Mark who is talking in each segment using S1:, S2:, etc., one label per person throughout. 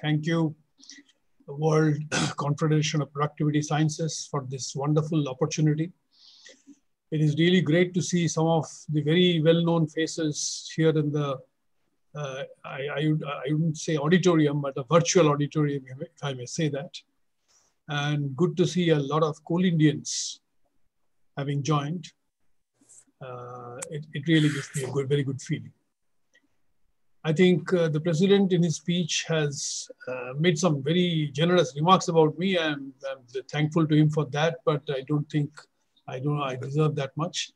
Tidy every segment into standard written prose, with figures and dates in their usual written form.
S1: Thank you, World Confederation of Productivity Sciences, for this wonderful opportunity. It is really great to see some of the very well-known faces here in the, I wouldn't say auditorium, but a virtual auditorium, if I may say that. And good to see a lot of Coal Indians having joined. It really gives me a very good feeling. I think the president in his speech has made some very generous remarks about me, and I'm thankful to him for that, but I don't think I deserve that much.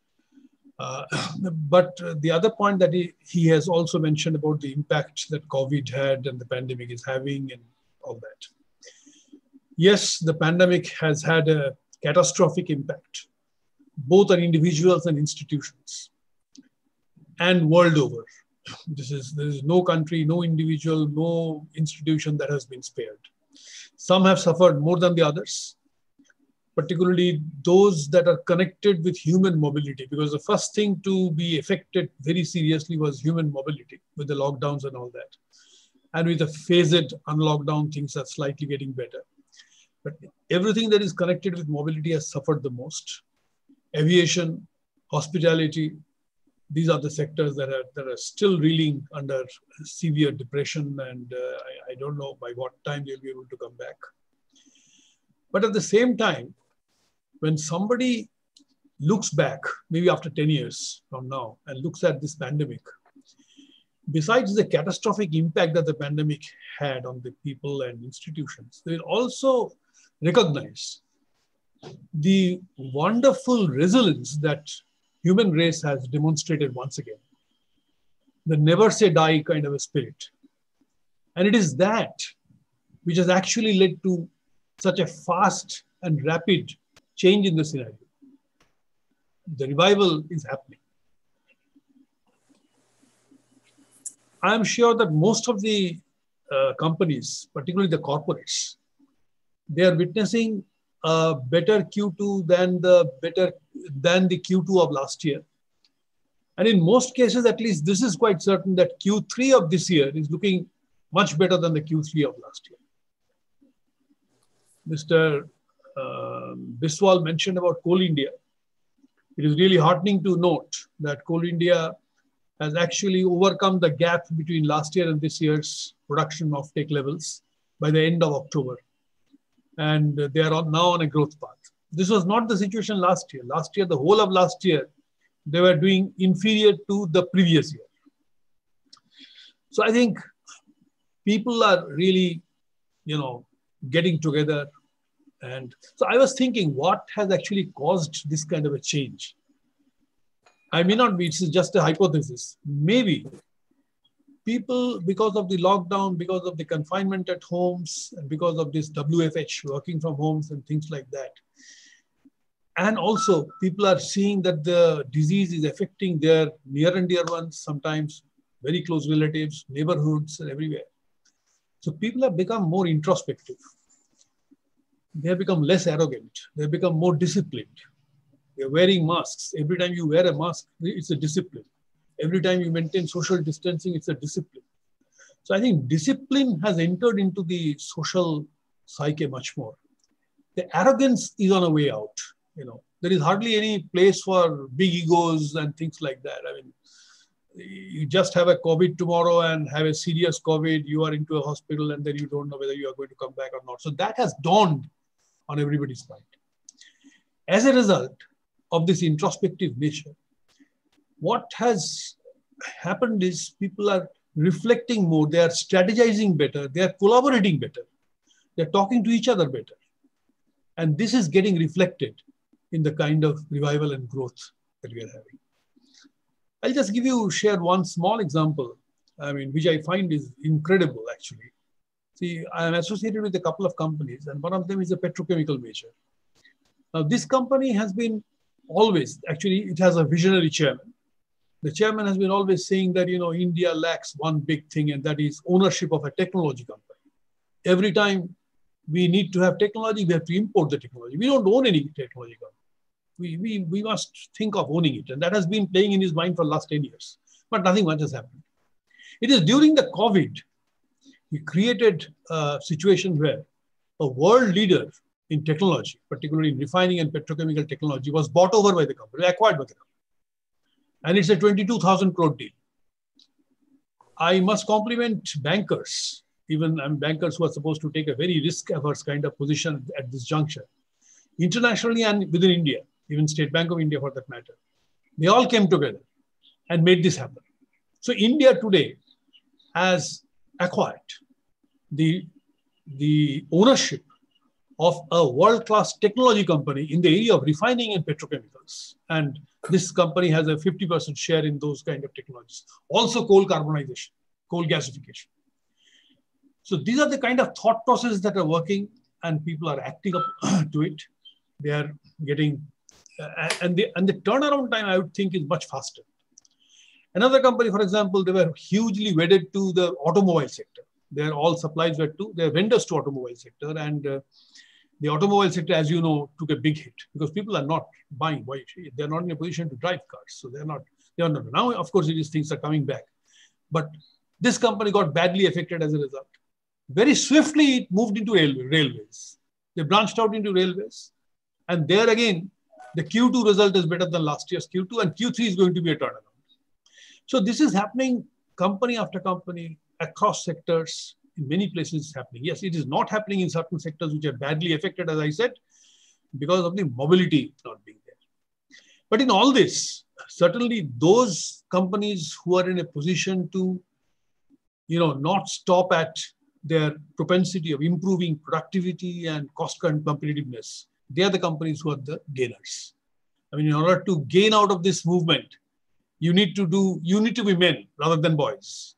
S1: But the other point that he has also mentioned about the impact that COVID had and the pandemic is having and all that. Yes, the pandemic has had a catastrophic impact, both on individuals and institutions, and world over. There is no country, no individual, no institution that has been spared. Some have suffered more than the others, particularly those that are connected with human mobility, because the first thing to be affected very seriously was human mobility with the lockdowns and all that. And with the phased unlockdown, things are slightly getting better. But everything that is connected with mobility has suffered the most. Aviation, hospitality, these are the sectors that are still reeling under severe depression, and I don't know by what time they'll be able to come back. But at the same time, when somebody looks back, maybe after 10 years from now, and looks at this pandemic, besides the catastrophic impact that the pandemic had on the people and institutions, they will also recognize the wonderful resilience that human race has demonstrated once again, the never say die kind of a spirit. And it is that which has actually led to such a fast and rapid change in the scenario. The revival is happening. I am sure that most of the companies, particularly the corporates, they are witnessing a better Q2 than the Q2 of last year. And in most cases, at least this is quite certain that Q3 of this year is looking much better than the Q3 of last year. Mr. Biswal mentioned about Coal India. It is really heartening to note that Coal India has actually overcome the gap between last year and this year's production offtake levels by the end of October. And they are now on a growth path. This was not the situation last year. Last year, the whole of last year, they were doing inferior to the previous year. So I think people are really, getting together. And so I was thinking, what has actually caused this kind of a change? I may not be, it's just a hypothesis. Maybe people, because of the lockdown, because of the confinement at homes, and because of this WFH, working from homes and things like that. And also people are seeing that the disease is affecting their near and dear ones, sometimes very close relatives, neighborhoods, and everywhere. So people have become more introspective. They have become less arrogant. They have become more disciplined. They're wearing masks. Every time you wear a mask, it's a discipline. Every time you maintain social distancing, it's a discipline. So I think discipline has entered into the social psyche much more. The arrogance is on a way out. There is hardly any place for big egos and things like that. I mean, you just have a COVID tomorrow and have a serious COVID, you are into a hospital and then you don't know whether you are going to come back or not. So that has dawned on everybody's mind. As a result of this introspective nature, what has happened is people are reflecting more, they are strategizing better, they are collaborating better, they're talking to each other better. And this is getting reflected in the kind of revival and growth that we are having. I'll just share one small example, which I find is incredible actually. See, I am associated with a couple of companies and one of them is a petrochemical major. Now this company has been always, actually it has a visionary chairman. The chairman has been always saying that, India lacks one big thing, and that is ownership of a technology company. Every time we need to have technology, we have to import the technology. We don't own any technology company. We must think of owning it. And that has been playing in his mind for the last 10 years. But nothing much has happened. It is during the COVID he created a situation where a world leader in technology, particularly in refining and petrochemical technology, was bought over by the company, acquired by the company. And it's a 22,000 crore deal. I must compliment bankers, even bankers who are supposed to take a very risk-averse kind of position at this juncture, internationally and within India, even State Bank of India for that matter. They all came together and made this happen. So India today has acquired the ownership of a world-class technology company in the area of refining and petrochemicals. And this company has a 50% share in those kind of technologies. Also coal carbonization, coal gasification. So these are the kind of thought processes that are working and people are acting up to it. They are getting, and the turnaround time I would think is much faster. Another company, for example, they were hugely wedded to the automobile sector. Their all supplies were to, they're vendors to automobile sector, and the automobile sector, as you know, took a big hit because people are not buying. Why? They're not in a position to drive cars. So they're not. Now, of course, these things are coming back. But this company got badly affected as a result. Very swiftly, it moved into railways. They branched out into railways. And there again, the Q2 result is better than last year's Q2, and Q3 is going to be a turnaround. So this is happening company after company across sectors. In many places it's happening. Yes, it is not happening in certain sectors which are badly affected, as I said, because of the mobility not being there. But in all this, certainly those companies who are in a position to, not stop at their propensity of improving productivity and cost competitiveness, they are the companies who are the gainers. I mean, in order to gain out of this movement, you need to be men rather than boys.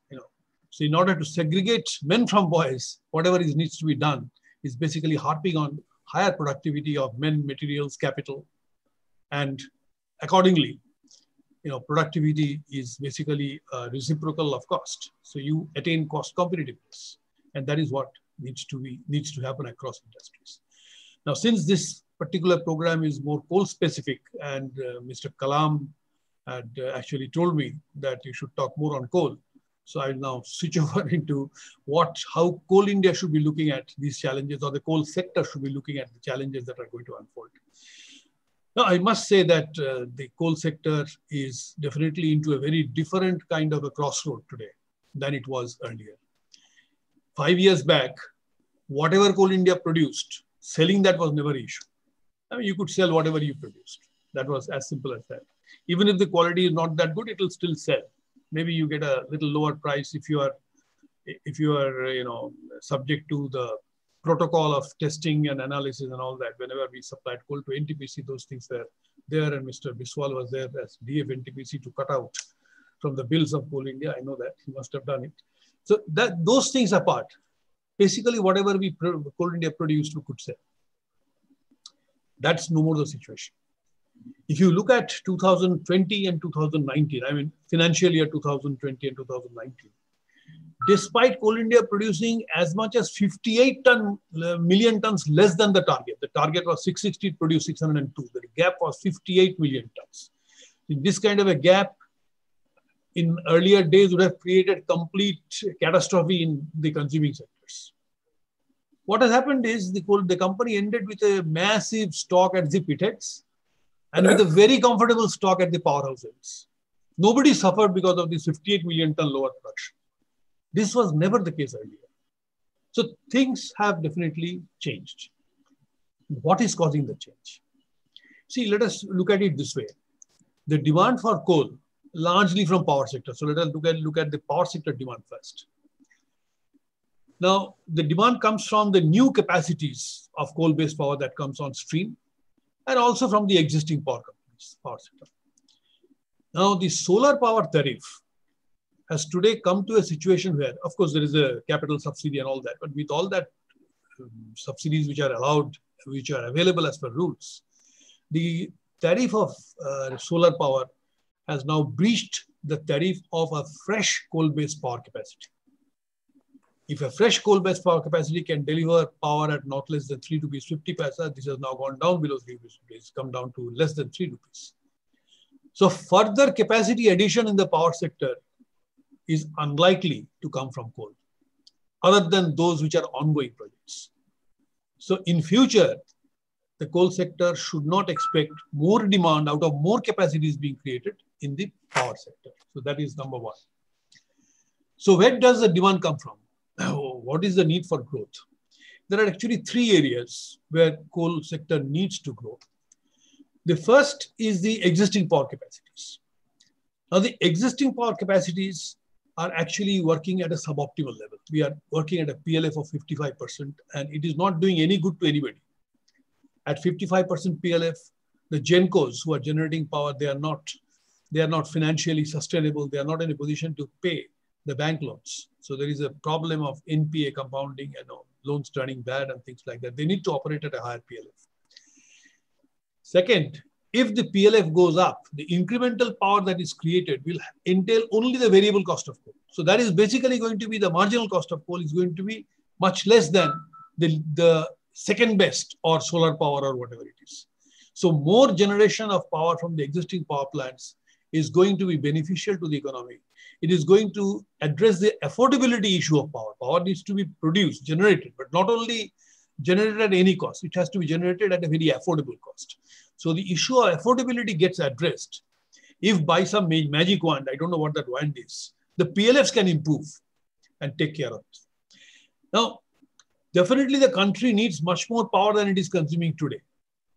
S1: So in order to segregate men from boys, whatever needs to be done is basically harping on higher productivity of men, materials, capital. And accordingly, productivity is basically reciprocal of cost. So you attain cost competitiveness. And that is what needs to happen across industries. Now, since this particular program is more coal specific, and Mr. Kalam had actually told me that you should talk more on coal. So I'll now switch over into how Coal India should be looking at these challenges, or the coal sector should be looking at the challenges that are going to unfold. Now, I must say that the coal sector is definitely into a very different kind of a crossroad today than it was earlier. 5 years back, whatever Coal India produced, selling that was never an issue. I mean, you could sell whatever you produced. That was as simple as that. Even if the quality is not that good, it will still sell. Maybe you get a little lower price if you are subject to the protocol of testing and analysis and all that. Whenever we supplied coal to NTPC, those things were there, and Mr. Biswal was there as DF NTPC to cut out from the bills of Coal India. I know that he must have done it. So those things apart, basically whatever Coal India produced, we could sell. That's no more the situation. If you look at 2020 and 2019, I mean, financial year 2020 and 2019, despite Coal India producing as much as 58 million tons less than the target was 660, it produced 602. The gap was 58 million tons. In this kind of a gap, in earlier days would have created complete catastrophe in the consuming sectors. What has happened is the company ended with a massive stock at the pitheads and with a very comfortable stock at the powerhouses. Nobody suffered because of this 58 million ton lower production. This was never the case earlier. So things have definitely changed. What is causing the change? See, let us look at it this way. The demand for coal, largely from power sector. So let us look at the power sector demand first. Now, the demand comes from the new capacities of coal-based power that comes on stream, and also from the existing power companies, power sector. Now, the solar power tariff has today come to a situation where, of course, there is a capital subsidy and all that, but with all that subsidies which are allowed, which are available as per rules, the tariff of solar power has now breached the tariff of a fresh coal-based power capacity. If a fresh coal-based power capacity can deliver power at not less than 3 rupees 50 paisa, this has now gone down below 3 rupees. It's come down to less than 3 rupees. So further capacity addition in the power sector is unlikely to come from coal. other than those which are ongoing projects. So in future, the coal sector should not expect more demand out of more capacities being created in the power sector. So that is number one. So where does the demand come from? What is the need for growth? There are actually three areas where coal sector needs to grow. The first is the existing power capacities. Now the existing power capacities are actually working at a suboptimal level. We are working at a PLF of 55%, and it is not doing any good to anybody. At 55% PLF, the GENCOs who are generating power, they are not financially sustainable. They are not in a position to pay the bank loans. So there is a problem of NPA compounding and loans turning bad and things like that. They need to operate at a higher PLF. Second, if the PLF goes up, the incremental power that is created will entail only the variable cost of coal. So that is basically going to be the marginal cost of coal is going to be much less than the second best or solar power or whatever it is. So more generation of power from the existing power plants is going to be beneficial to the economy. It is going to address the affordability issue of power. Power needs to be produced, generated, but not only generated at any cost. It has to be generated at a very affordable cost. So the issue of affordability gets addressed if by some magic wand, I don't know what that wand is, the PLFs can improve and take care of it. Now, definitely the country needs much more power than it is consuming today.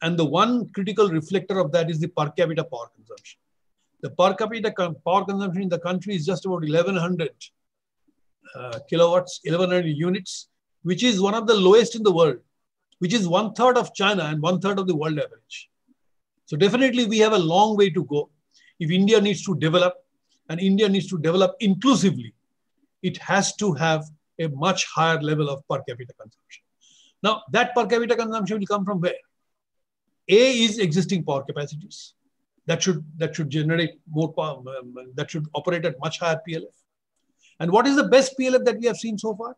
S1: And the one critical reflector of that is the per capita power consumption. The per capita power consumption in the country is just about 1100 kilowatts, 1100 units, which is one of the lowest in the world, which is 1/3 of China and 1/3 of the world average. So definitely we have a long way to go. If India needs to develop, and India needs to develop inclusively, it has to have a much higher level of per capita consumption. Now, that per capita consumption will come from where? A is existing power capacities. That should generate more power, that should operate at much higher PLF. And what is the best PLF that we have seen so far?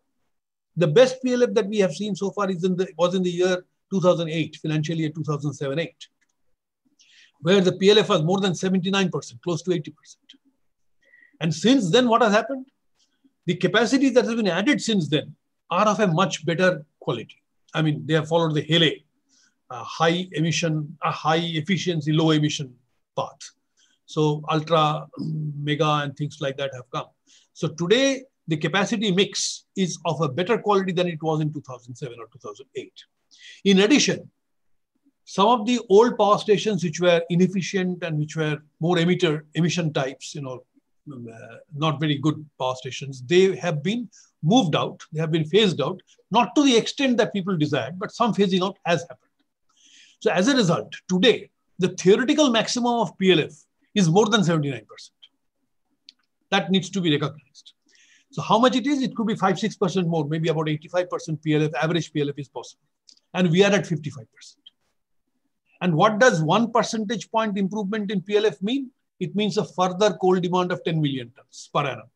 S1: The best PLF that we have seen so far was in the year 2008, financial year 2007-8, where the PLF was more than 79%, close to 80%. And since then, what has happened? The capacities that have been added since then are of a much better quality. I mean, they have followed the HELE, high emission, high efficiency, low emission path. So ultra, mega and things like that have come. So today, the capacity mix is of a better quality than it was in 2007 or 2008. In addition, some of the old power stations which were inefficient and which were more emission types, not very good power stations, they have been moved out, they have been phased out, not to the extent that people desired, but some phasing out has happened. So as a result, today, the theoretical maximum of PLF is more than 79%. That needs to be recognized. So how much it is? It could be 5-6% more, maybe about 85% PLF, average PLF is possible. And we are at 55%. And what does 1 percentage point improvement in PLF mean? It means a further coal demand of 10 million tons per annum.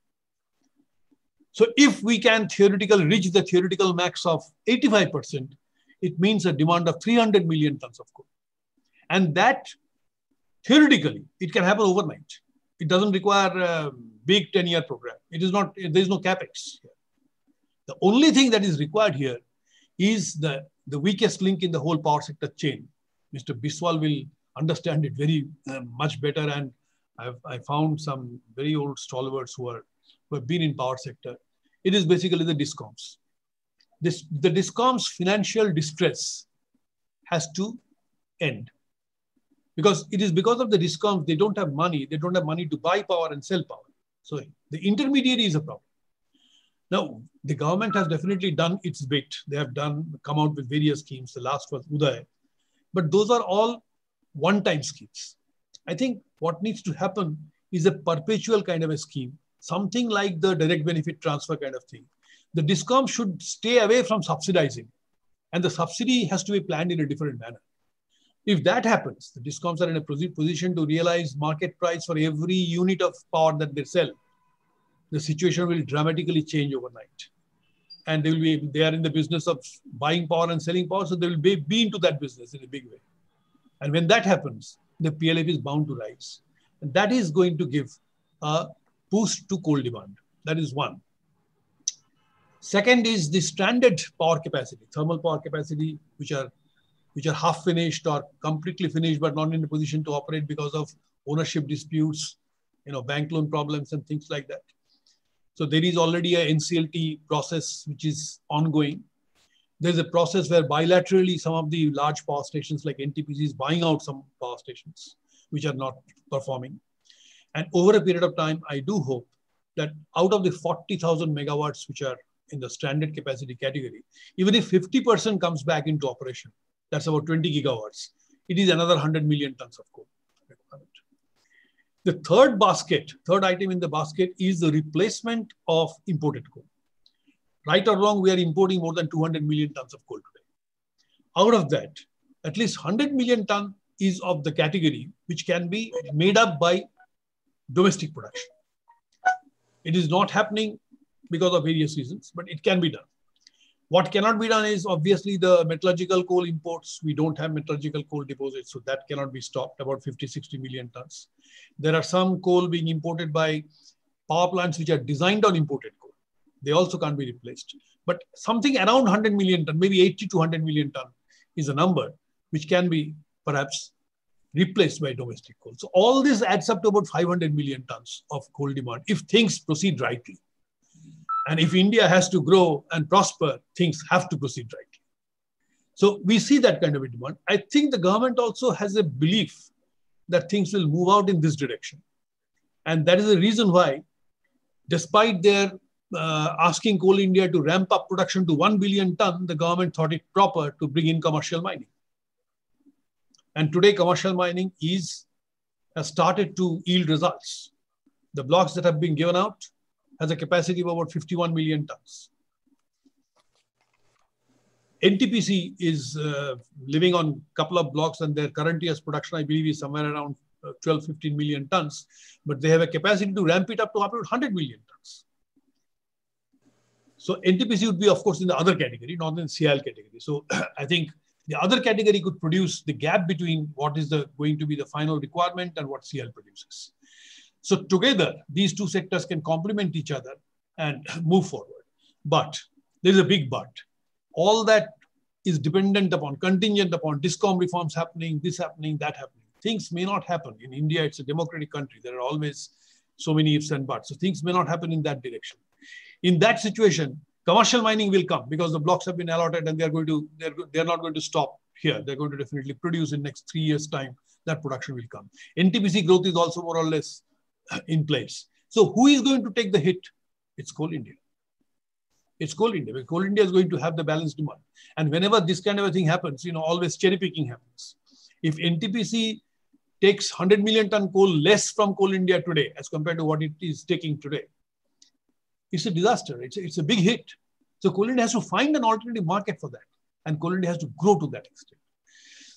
S1: So if we can theoretically reach the theoretical max of 85%, it means a demand of 300 million tons of coal. And that, theoretically, it can happen overnight. It doesn't require a big 10-year program. It is not, there is no capex here. The only thing that is required here is the weakest link in the whole power sector chain. Mr. Biswal will understand it very much better. And I found some very old stalwarts who have been in power sector. It is basically the DISCOMs. The DISCOMs' financial distress has to end. Because it is because of the DISCOMs, they don't have money. They don't have money to buy power and sell power. So the intermediary is a problem. Now, the government has definitely done its bit. They have come out with various schemes. The last was Uday. But those are all one-time schemes. I think what needs to happen is a perpetual kind of a scheme, something like the direct benefit transfer kind of thing. The DISCOM should stay away from subsidizing, and the subsidy has to be planned in a different manner. If that happens, the DISCOMs are in a position to realize market price for every unit of power that they sell. The situation will dramatically change overnight. And they are in the business of buying power and selling power, so they will be into that business in a big way. And when that happens, the PLF is bound to rise. And that is going to give a boost to coal demand. That is one. Second is the stranded power capacity, thermal power capacity, which are half finished or completely finished, but not in a position to operate because of ownership disputes, bank loan problems and things like that. So there is already a NCLT process which is ongoing. There's a process where bilaterally some of the large power stations like NTPC is buying out some power stations which are not performing. And over a period of time, I do hope that out of the 40,000 megawatts which are in the stranded capacity category, even if 50% comes back into operation, that's about 20 gigawatts, it is another 100 million tons of coal requirement. The third item in the basket is the replacement of imported coal. Right or wrong, we are importing more than 200 million tons of coal today. Out of that, at least 100 million tons is of the category which can be made up by domestic production. It is not happening because of various reasons, but it can be done. What cannot be done is obviously the metallurgical coal imports. We don't have metallurgical coal deposits, so that cannot be stopped, about 50, 60 million tons. There are some coal being imported by power plants which are designed on imported coal. They also can't be replaced. But something around 100 million ton, maybe 80 to 100 million ton is a number which can be perhaps replaced by domestic coal. So all this adds up to about 500 million tons of coal demand if things proceed rightly. And if India has to grow and prosper, things have to proceed rightly. So we see that kind of a demand. I think the government also has a belief that things will move out in this direction. And that is the reason why, despite their asking Coal India to ramp up production to 1 billion ton, the government thought it proper to bring in commercial mining. And today, commercial mining has started to yield results. The blocks that have been given out has a capacity of about 51 million tons. NTPC is living on a couple of blocks, and their current year's production, I believe, is somewhere around 12, 15 million tons. But they have a capacity to ramp it up to about 100 million tons. So NTPC would be, of course, in the other category, not in the CIL category. So I think the other category could produce the gap between what is going to be the final requirement and what CIL produces. So together, these two sectors can complement each other and move forward. But there is a big but. All that is dependent upon, contingent upon DISCOM reforms happening, this happening, that happening. Things may not happen. In India, it's a democratic country. There are always so many ifs and buts. So things may not happen in that direction. In that situation, commercial mining will come because the blocks have been allotted and they're not going to stop here. They're going to definitely produce in next 3 years' time. That production will come. NTPC growth is also more or less in place. So who is going to take the hit? It's Coal India. It's Coal India. Because Coal India is going to have the balanced demand. And whenever this kind of a thing happens, always cherry picking happens. If NTPC takes 100 million ton coal less from Coal India today as compared to what it is taking today, it's a disaster. It's a big hit. So Coal India has to find an alternative market for that. And Coal India has to grow to that extent.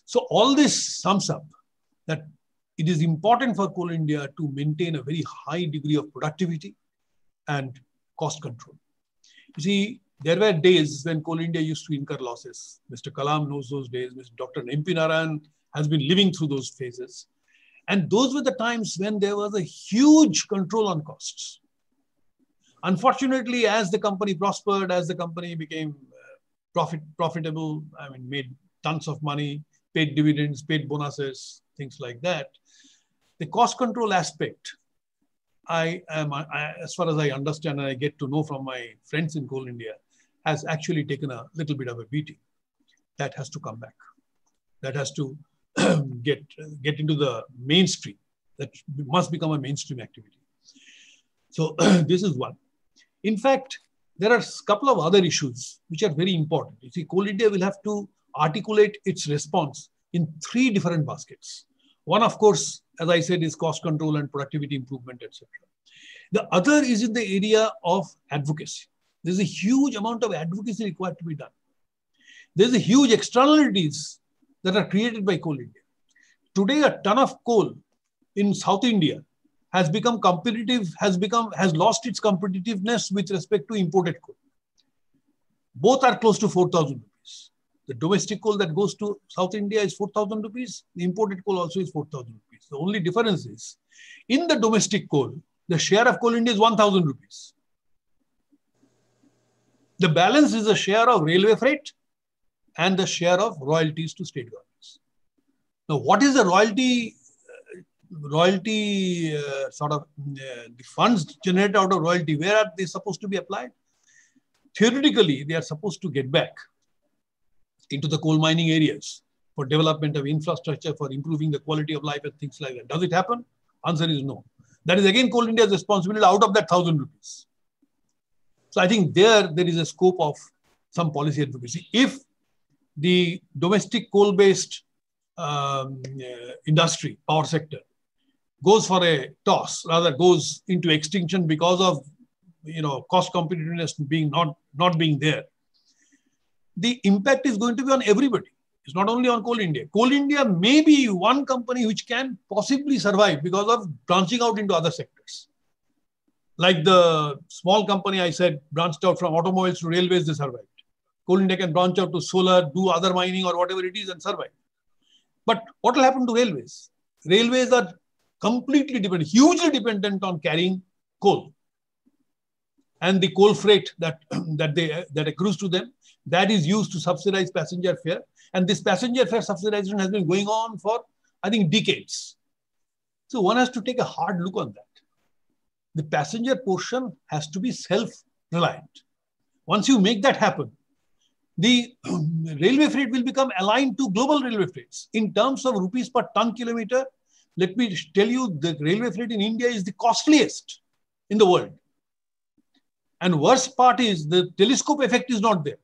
S1: So all this sums up that it is important for Coal India to maintain a very high degree of productivity and cost control. You see, there were days when Coal India used to incur losses. Mr. Kalam knows those days. Dr. MP Narayan has been living through those phases. And those were the times when there was a huge control on costs. Unfortunately, as the company prospered, as the company became profitable, made tons of money, paid dividends, paid bonuses, things like that, the cost control aspect, as far as I understand and I get to know from my friends in Coal India, has actually taken a little bit of a beating. That has to come back. That has to get into the mainstream. That must become a mainstream activity. So this is one. In fact, there are a couple of other issues which are very important. You see, Coal India will have to articulate its response in 3 different baskets. One, of course, as I said, is cost control and productivity improvement, etc. The other is in the area of advocacy. There's a huge amount of advocacy required to be done. There's a huge externalities that are created by Coal India. Today, a ton of coal in South India has become competitive, has lost its competitiveness with respect to imported coal. Both are close to 4,000 rupees. The domestic coal that goes to South India is 4,000 rupees. The imported coal also is 4,000 rupees. The only difference is, in the domestic coal, the share of Coal India is 1,000 rupees. The balance is the share of railway freight and the share of royalties to state governments. Now, what is the royalty the funds generated out of royalty? Where are they supposed to be applied? Theoretically, they are supposed to get back into the coal mining areas for development of infrastructure, for improving the quality of life and things like that. Does it happen? Answer is no. That is again Coal India's responsibility out of that 1,000 rupees. So I think there is a scope of some policy advocacy. If the domestic coal-based industry, power sector, goes for a toss, rather goes into extinction because of cost competitiveness not being there, the impact is going to be on everybody. It's not only on Coal India. Coal India may be one company which can possibly survive because of branching out into other sectors. Like the small company I said branched out from automobiles to railways, they survived. Coal India can branch out to solar, do other mining or whatever it is and survive. But what will happen to railways? Railways are completely dependent, hugely dependent on carrying coal. And the coal freight that accrues to them, that is used to subsidize passenger fare. And this passenger fare subsidization has been going on for, I think, decades. So one has to take a hard look on that. The passenger portion has to be self-reliant. Once you make that happen, the railway freight will become aligned to global railway freights. In terms of rupees per ton kilometer, let me tell you, the railway freight in India is the costliest in the world. And worst part is the telescope effect is not there.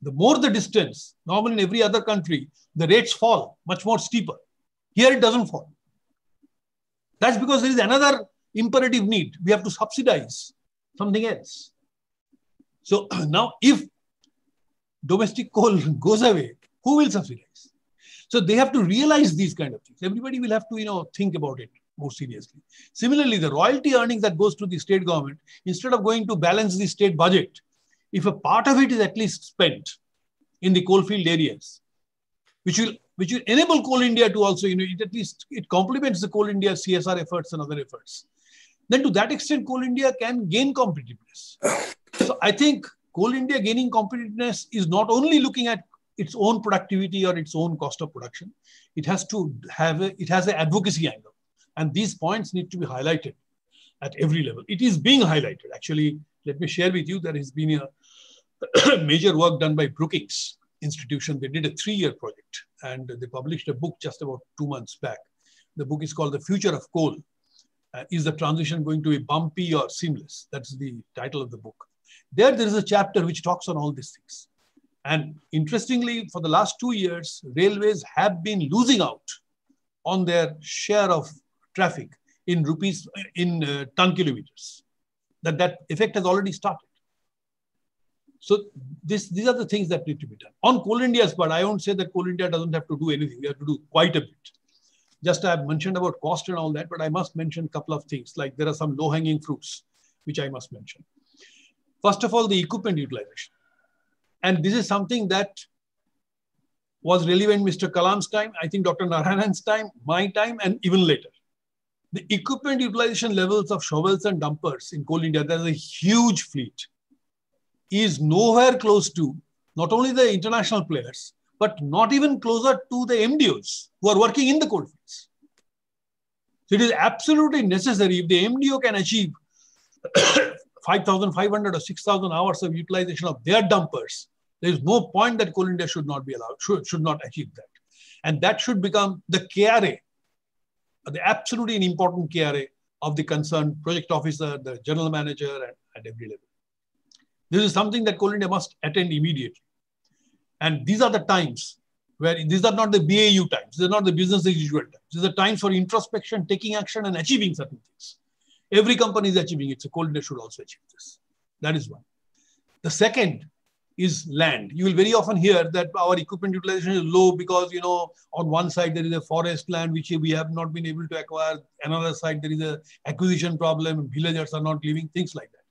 S1: The more the distance, normally in every other country, the rates fall much more steeper. Here it doesn't fall. That's because there is another imperative need. We have to subsidize something else. So now if domestic coal goes away, who will subsidize? So they have to realize these kind of things. Everybody will have to, think about it more seriously. Similarly, the royalty earnings that goes to the state government, instead of going to balance the state budget, if a part of it is at least spent in the coalfield areas, which will enable Coal India to also, it complements the Coal India CSR efforts and other efforts, then to that extent, Coal India can gain competitiveness. So I think Coal India gaining competitiveness is not only looking at its own productivity or its own cost of production. It has an advocacy angle. And these points need to be highlighted at every level. It is being highlighted. Actually, let me share with you, there has been a major work done by Brookings Institution. They did a 3-year project and they published a book just about 2 months back. The book is called The Future of Coal. Is the transition going to be bumpy or seamless? That's the title of the book. There is a chapter which talks on all these things. And interestingly, for the last 2 years, railways have been losing out on their share of traffic in ton kilometers. That effect has already started. So these are the things that need to be done. On Coal India's part, I won't say that Coal India doesn't have to do anything. We have to do quite a bit. Just I've mentioned about cost and all that, but I must mention a couple of things. Like there are some low-hanging fruits, which I must mention. First of all, the equipment utilization. And this is something that was relevant in Mr. Kalam's time, I think Dr. Narayanan's time, my time, and even later. The equipment utilization levels of shovels and dumpers in Coal India, there's a huge fleet, is nowhere close to not only the international players, but not even closer to the MDOs who are working in the coalfields. So it is absolutely necessary if the MDO can achieve 5,500 or 6,000 hours of utilization of their dumpers, there is no point that Coal India should not be allowed, should not achieve that. And that should become the KRA, the absolutely important KRA of the concerned project officer, the general manager at every level. This is something that Coal India must attend immediately. And these are the times where these are not the BAU times. These are not the business as usual times. These are times for introspection, taking action and achieving certain things. Every company is achieving it. So Coal India should also achieve this. That is one. The second is land. You will very often hear that our equipment utilization is low because, on one side there is a forest land which we have not been able to acquire. Another side there is a acquisition problem. Villagers are not living, things like that.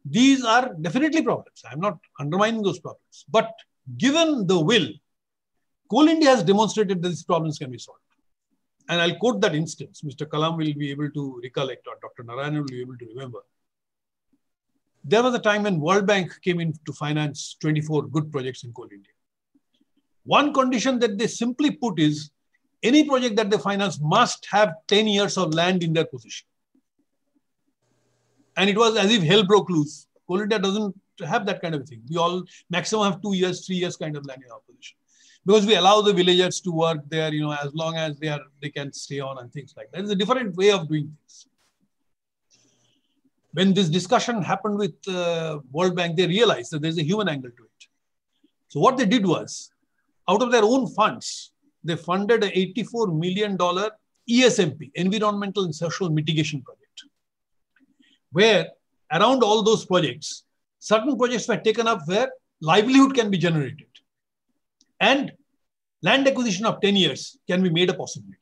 S1: These are definitely problems. I'm not undermining those problems. But given the will, Coal India has demonstrated that these problems can be solved. And I'll quote that instance. Mr. Kalam will be able to recollect, or Dr. Narayanan will be able to remember. there was a time when World Bank came in to finance 24 good projects in Coal India. One condition that they simply put is any project that they finance must have 10 years of land in their possession. And it was as if hell broke loose. Coal India doesn't have that kind of thing. We all maximum have 2 years, 3 years kind of land in our possession. Because we allow the villagers to work there, as long as they can stay on and things like that. It's a different way of doing things. When this discussion happened with World Bank, they realized that there's a human angle to it. So what they did was, out of their own funds, they funded an $84 million ESMP, Environmental and Social Mitigation Project, where around all those projects, certain projects were taken up where livelihood can be generated. And land acquisition of 10 years can be made a possibility.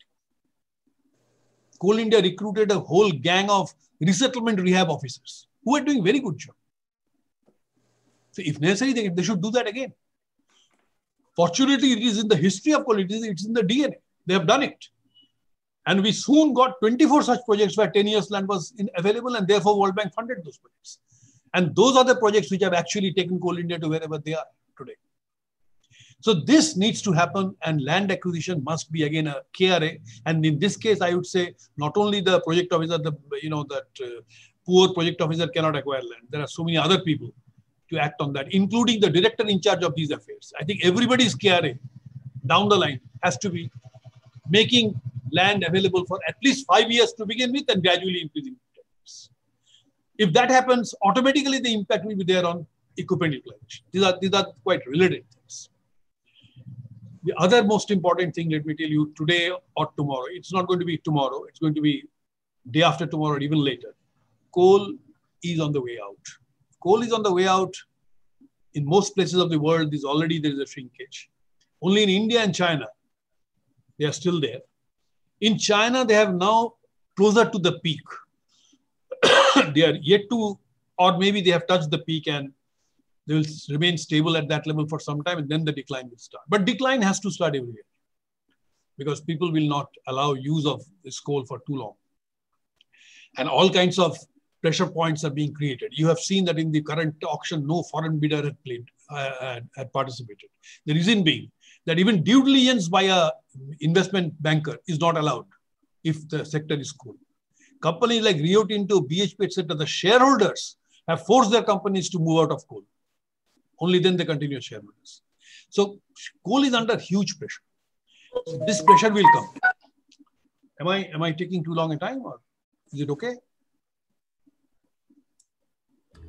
S1: Coal India recruited a whole gang of resettlement rehab officers who are doing very good job. So if necessary, they should do that again. Fortunately, it is in the history of coal, it's in the DNA. They have done it. And we soon got 24 such projects where 10 years land was available, and therefore World Bank funded those projects. And those are the projects which have actually taken Coal India to wherever they are today. So this needs to happen, and land acquisition must be again a KRA. And in this case, I would say not only the project officer, poor project officer cannot acquire land. There are so many other people to act on that, including the director in charge of these affairs. I think everybody's KRA down the line has to be making land available for at least 5 years to begin with and gradually increasing. If that happens, automatically the impact will be there on equipment utilization. These are quite related things. The other most important thing, let me tell you, today or tomorrow, it's not going to be tomorrow, it's going to be day after tomorrow or even later. Coal is on the way out. Coal is on the way out. In most places of the world, there is a shrinkage. Only in India and China, they are still there. In China, they have now closer to the peak. They are yet to, or maybe they have touched the peak and they will remain stable at that level for some time, and then the decline will start. But decline has to start every year because people will not allow use of this coal for too long. And all kinds of pressure points are being created. You have seen that in the current auction, no foreign bidder had participated. The reason being that even due diligence by a investment banker is not allowed if the sector is coal. Companies like Rio Tinto, BHP, etc., the shareholders have forced their companies to move out of coal. Only then they continue as shareholders. So coal is under huge pressure. So this pressure will come. Am I taking too long a time, or is it okay?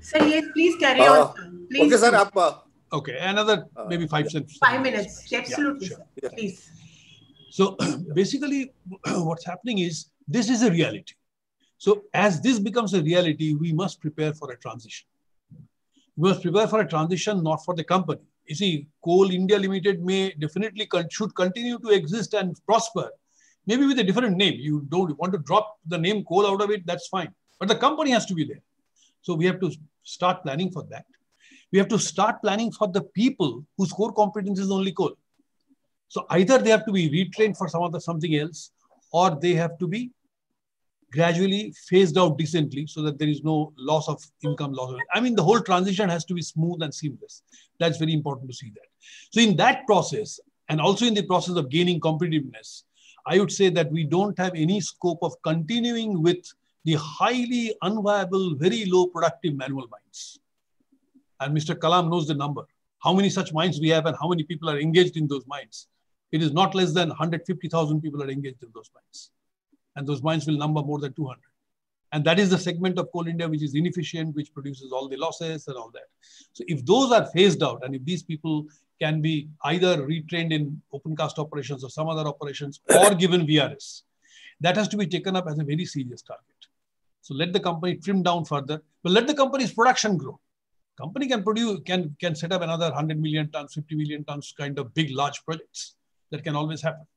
S2: Sir, yes, please carry on. Please.
S3: Okay, sir.
S1: Okay, another maybe 5 minutes.
S2: 5 minutes. Absolutely,
S1: yeah, sure.
S2: Sir. Please.
S1: So basically, what's happening is this is a reality. So as this becomes a reality, we must prepare for a transition. We must prepare for a transition, not for the company. You see, Coal India Limited may definitely should continue to exist and prosper, maybe with a different name. You don't want to drop the name coal out of it, that's fine. But the company has to be there. So we have to start planning for that. We have to start planning for the people whose core competence is only coal. So either they have to be retrained for something else, or they have to be gradually phased out decently so that there is no loss of income. I mean, the whole transition has to be smooth and seamless. That's very important to see that. So in that process, and also in the process of gaining competitiveness, I would say that we don't have any scope of continuing with the highly unviable, very low productive manual mines. And Mr. Kalam knows the number. How many such mines we have and how many people are engaged in those mines. It is not less than 150,000 people are engaged in those mines. And those mines will number more than 200. And that is the segment of Coal India which is inefficient, which produces all the losses and all that. So if those are phased out, and if these people can be either retrained in open cast operations or some other operations, or given VRS, that has to be taken up as a very serious target. So let the company trim down further, but let the company's production grow. Company can produce, can set up another 100 million tons, 50 million tons kind of big, large projects. That can always happen.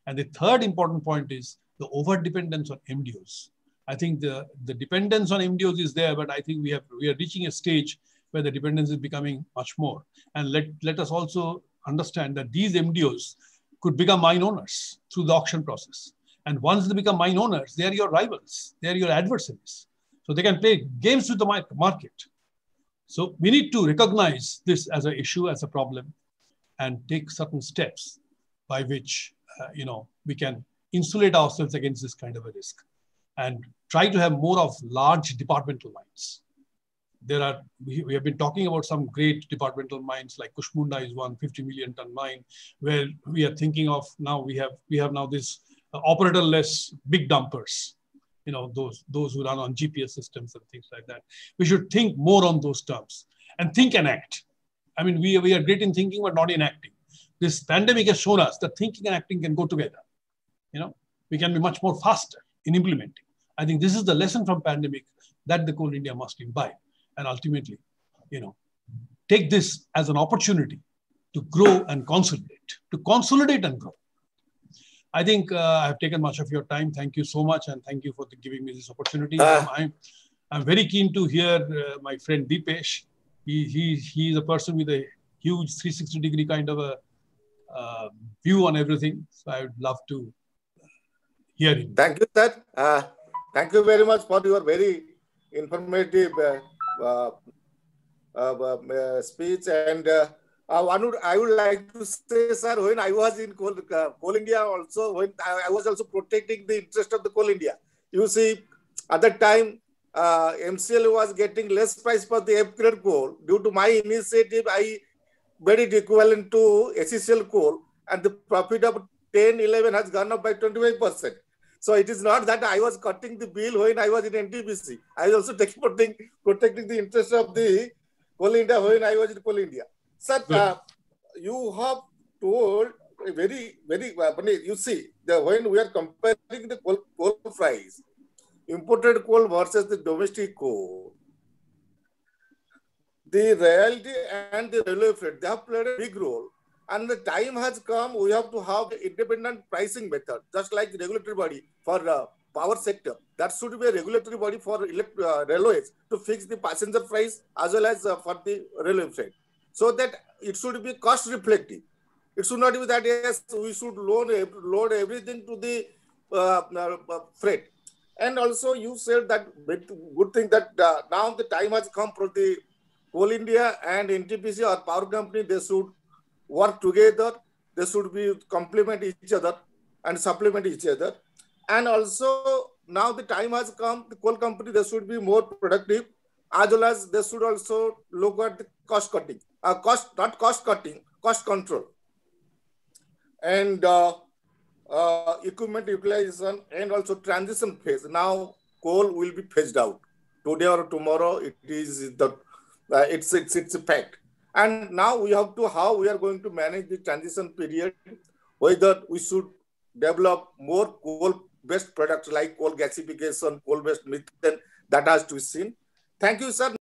S1: And the third important point is the over-dependence on MDOs. I think the dependence on MDOs is there, but I think we are reaching a stage where the dependence is becoming much more. And let us also understand that these MDOs could become mine owners through the auction process. And once they become mine owners, they are your rivals. They are your adversaries. So they can play games with the market. So we need to recognize this as an issue, as a problem, and take certain steps by which we can insulate ourselves against this kind of a risk, and try to have more of large departmental mines. We have been talking about some great departmental mines, like Kushmunda is one 50 million ton mine, where we are thinking of now we have now this operator-less big dumpers, those who run on GPS systems and things like that. We should think more on those terms and think and act. I mean, we are great in thinking, but not in acting. This pandemic has shown us that thinking and acting can go together. We can be much more faster in implementing. I think this is the lesson from pandemic that the Coal India must imbibe, and ultimately, take this as an opportunity to grow and consolidate and grow. I think I have taken much of your time. Thank you so much, and thank you for giving me this opportunity. I'm very keen to hear my friend Deepesh. He is a person with a huge 360-degree kind of a view on everything. So I would love to hear him.
S3: Thank you, sir. Thank you very much for your very informative speech. And I would like to say, sir, when I was in Coal India also, when I was also protecting the interest of the Coal India. You see, at that time, MCL was getting less price for the F-grade coal. Due to my initiative, I made it equivalent to SECL coal, and the profit of 10-11 has gone up by 25%. So it is not that I was cutting the bill when I was in NTPC. I was also protecting the interest of the Coal India when I was in Coal India. Sir, you have told a very, very, you see, when we are comparing the coal price, imported coal versus the domestic coal, the royalty and the railway freight, they have played a big role. And the time has come, we have to have independent pricing method, just like the regulatory body for power sector. That should be a regulatory body for railways to fix the passenger price as well as for the railway freight. So that it should be cost reflective. It should not be that, yes, we should load everything to the freight. And also you said that good thing that now the time has come for the Coal India and NTPC or power company, they should work together. They should be complement each other and supplement each other. And also now the time has come, the coal company, they should be more productive, as well as they should also look at the cost cutting, not cost cutting, cost control. And equipment utilization and also transition phase. Now coal will be phased out. Today or tomorrow, it is it's a fact. And now we have to how we are going to manage the transition period, whether we should develop more coal-based products like coal gasification, coal-based methane, that has to be seen. Thank you, sir.